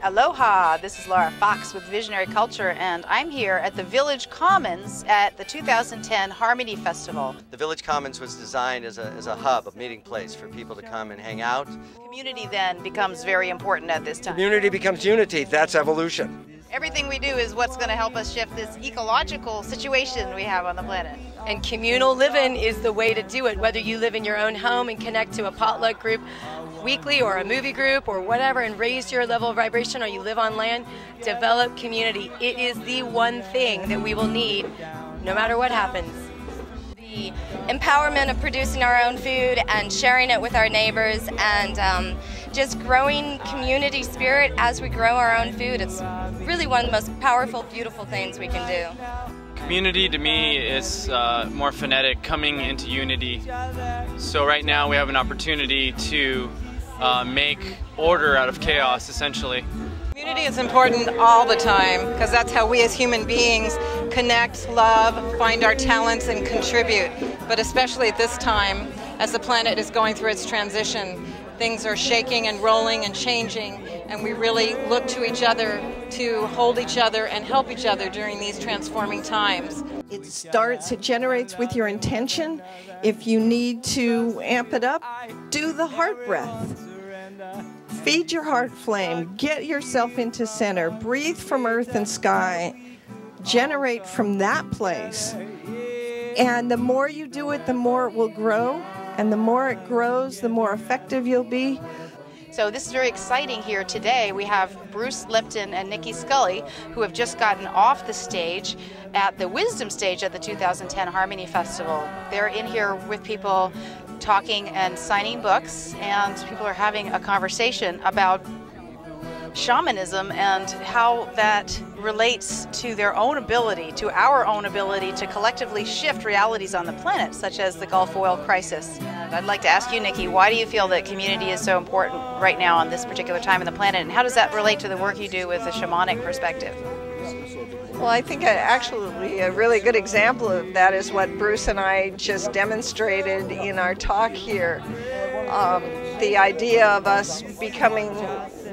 Aloha, this is Laura Fox with Visionary Culture, and I'm here at the Village Commons at the 2010 Harmony Festival. The Village Commons was designed as a hub, a meeting place for people to come and hang out. Community then becomes very important at this time. Community becomes unity, that's evolution. Everything we do is what's going to help us shift this ecological situation we have on the planet. And communal living is the way to do it, whether you live in your own home and connect to a potluck group weekly or a movie group or whatever and raise your level of vibration, or you live on land, develop community. It is the one thing that we will need no matter what happens. The empowerment of producing our own food and sharing it with our neighbors, and just growing community spirit as we grow our own food. It's really one of the most powerful, beautiful things we can do. Community to me is more phonetic, coming into unity. So right now we have an opportunity to make order out of chaos, essentially. Community is important all the time, because that's how we as human beings connect, love, find our talents, and contribute. But especially at this time, as the planet is going through its transition, things are shaking and rolling and changing, and we really look to each other to hold each other and help each other during these transforming times. It generates with your intention. If you need to amp it up, do the heart breath. Feed your heart flame, get yourself into center, breathe from earth and sky, generate from that place. And the more you do it, the more it will grow, and the more it grows, the more effective you'll be. So this is very exciting here today. We have Bruce Lipton and Nicki Skully, who have just gotten off the stage at the Wisdom stage at the 2010 Harmony Festival. They're in here with people talking and signing books, and people are having a conversation about shamanism and how that relates to their own ability, to our own ability to collectively shift realities on the planet, such as the Gulf oil crisis. And I'd like to ask you, Nicki, why do you feel that community is so important right now on this particular time in the planet, and how does that relate to the work you do with a shamanic perspective? Well, I think actually a really good example of that is what Bruce and I just demonstrated in our talk here. The idea of us becoming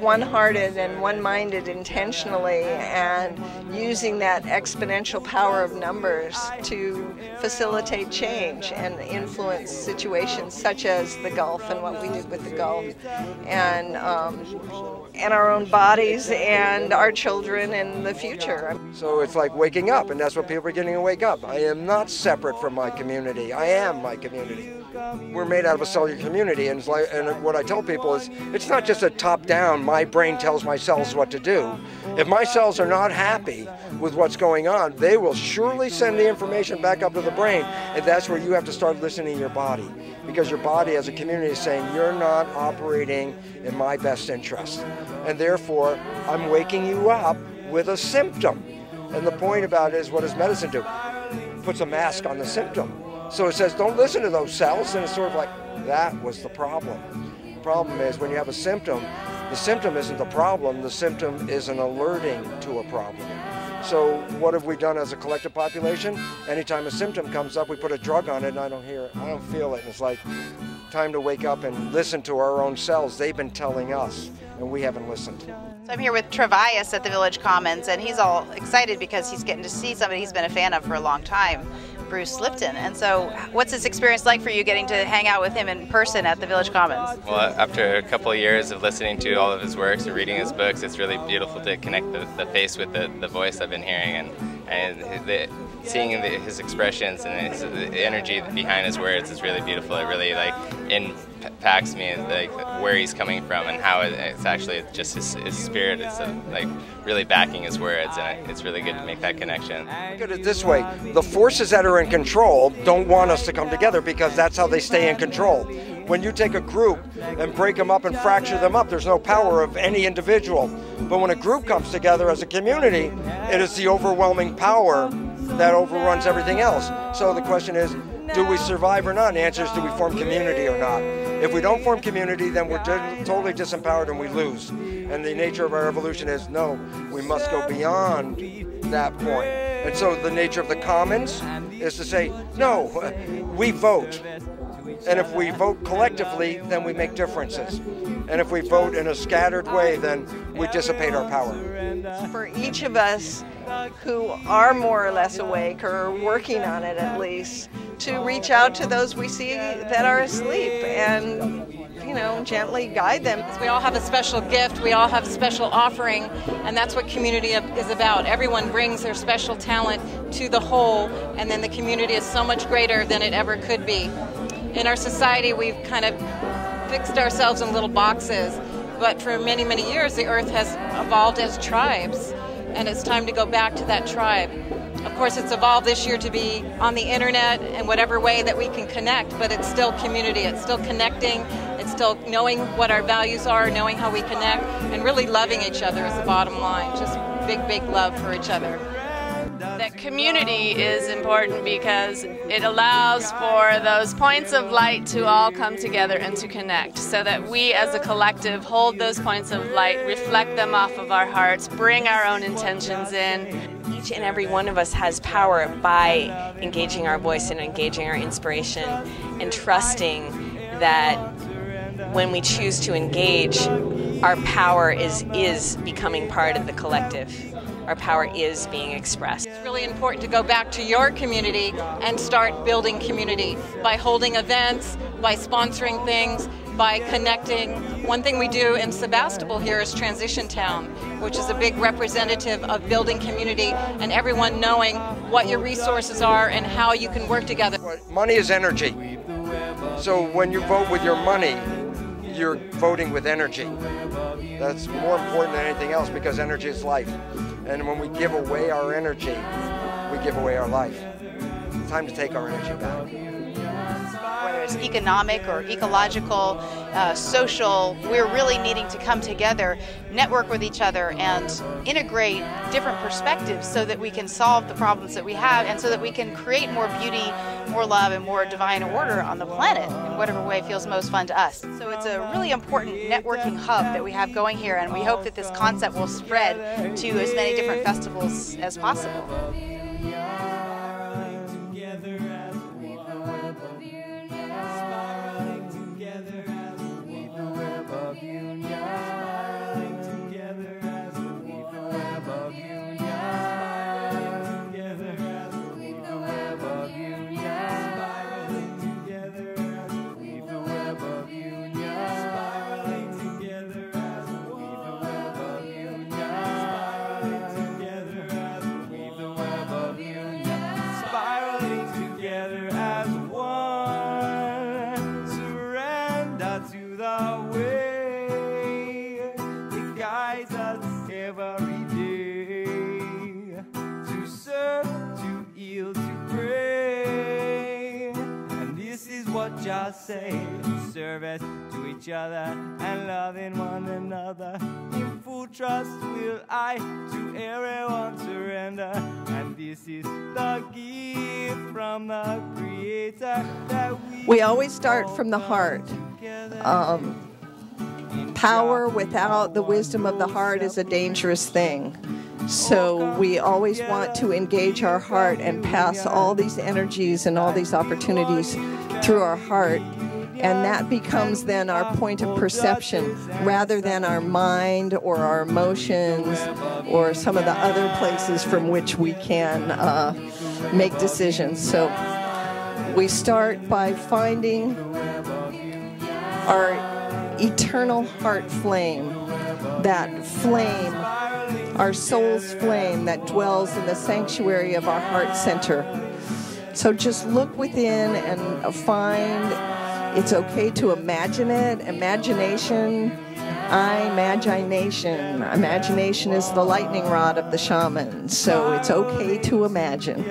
one-hearted and one-minded intentionally, and using that exponential power of numbers to facilitate change and influence situations such as the Gulf and what we did with the Gulf, and our own bodies and our children and the future. So it's like waking up, and that's what people are beginning to wake up. I am not separate from my community. I am my community. We're made out of a cellular community, and, what I tell people is, it's not just a top-down, my brain tells my cells what to do. If my cells are not happy with what's going on, they will surely send the information back up to the brain, and that's where you have to start listening to your body. Because your body as a community is saying, you're not operating in my best interest. And therefore, I'm waking you up with a symptom. And the point about it is, what does medicine do? It puts a mask on the symptom. So it says, don't listen to those cells, and it's sort of like, that was the problem. The problem is when you have a symptom, the symptom isn't the problem, the symptom is an alerting to a problem. So what have we done as a collective population? Anytime a symptom comes up, we put a drug on it, and I don't hear it, I don't feel it, and it's like, time to wake up and listen to our own cells. They've been telling us, and we haven't listened. So I'm here with Travias at the Village Commons, and he's all excited because he's getting to see somebody he's been a fan of for a long time, Bruce Lipton. And so what's this experience like for you, getting to hang out with him in person at the Village Commons? Well, after a couple of years of listening to all of his works and reading his books, it's really beautiful to connect the face with the voice I've been hearing, and seeing his expressions and the energy behind his words is really beautiful. It really impacts me, like where he's coming from and how it's actually just his spirit is like really backing his words, and it's really good to make that connection. Look at it this way, the forces that are in control don't want us to come together, because that's how they stay in control. When you take a group and break them up and fracture them up, there's no power of any individual. But when a group comes together as a community, it is the overwhelming power that overruns everything else. So the question is, do we survive or not? And the answer is, do we form community or not? If we don't form community, then we're totally disempowered and we lose. And the nature of our evolution is, no, we must go beyond that point. And so the nature of the commons is to say, no, we vote. And if we vote collectively, then we make differences. And if we vote in a scattered way, then we dissipate our power. For each of us who are more or less awake, or working on it at least, to reach out to those we see that are asleep and, you know, gently guide them. We all have a special gift, we all have a special offering, and that's what community is about. Everyone brings their special talent to the whole, and then the community is so much greater than it ever could be. In our society, we've kind of fixed ourselves in little boxes, but for many, many years, the earth has evolved as tribes, and it's time to go back to that tribe. Of course, it's evolved this year to be on the internet in whatever way that we can connect, but it's still community. It's still connecting. It's still knowing what our values are, knowing how we connect, and really loving each other is the bottom line. Just big, big love for each other. That community is important because it allows for those points of light to all come together and to connect, so that we as a collective hold those points of light, reflect them off of our hearts, bring our own intentions in. Each and every one of us has power by engaging our voice and engaging our inspiration and trusting that when we choose to engage, our power is becoming part of the collective. Our power is being expressed. It's really important to go back to your community and start building community by holding events, by sponsoring things, by connecting. One thing we do in Sebastopol here is Transition Town, which is a big representative of building community and everyone knowing what your resources are and how you can work together. Money is energy. So when you vote with your money, you're voting with energy. That's more important than anything else because energy is life. And when we give away our energy, we give away our life. It's time to take our energy back. Whether it's economic or ecological, social, we're really needing to come together, network with each other, and integrate different perspectives so that we can solve the problems that we have and so that we can create more beauty, more love, and more divine order on the planet in whatever way feels most fun to us. So it's a really important networking hub that we have going here, and we hope that this concept will spread to as many different festivals as possible. Just say service to each other and loving one another. In full trust will I to everyone surrender. And this is the gift from the Creator that we always start from the heart. Power without the wisdom of the heart is a dangerous thing. So we always want to engage our heart and pass all these energies and all these opportunities through our heart, and that becomes then our point of perception rather than our mind or our emotions or some of the other places from which we can make decisions. So we start by finding our eternal heart flame, that flame, our soul's flame that dwells in the sanctuary of our heart center. So just look within and find, it's okay to imagine it. Imagination, imagination. Imagination is the lightning rod of the shaman. So it's okay to imagine.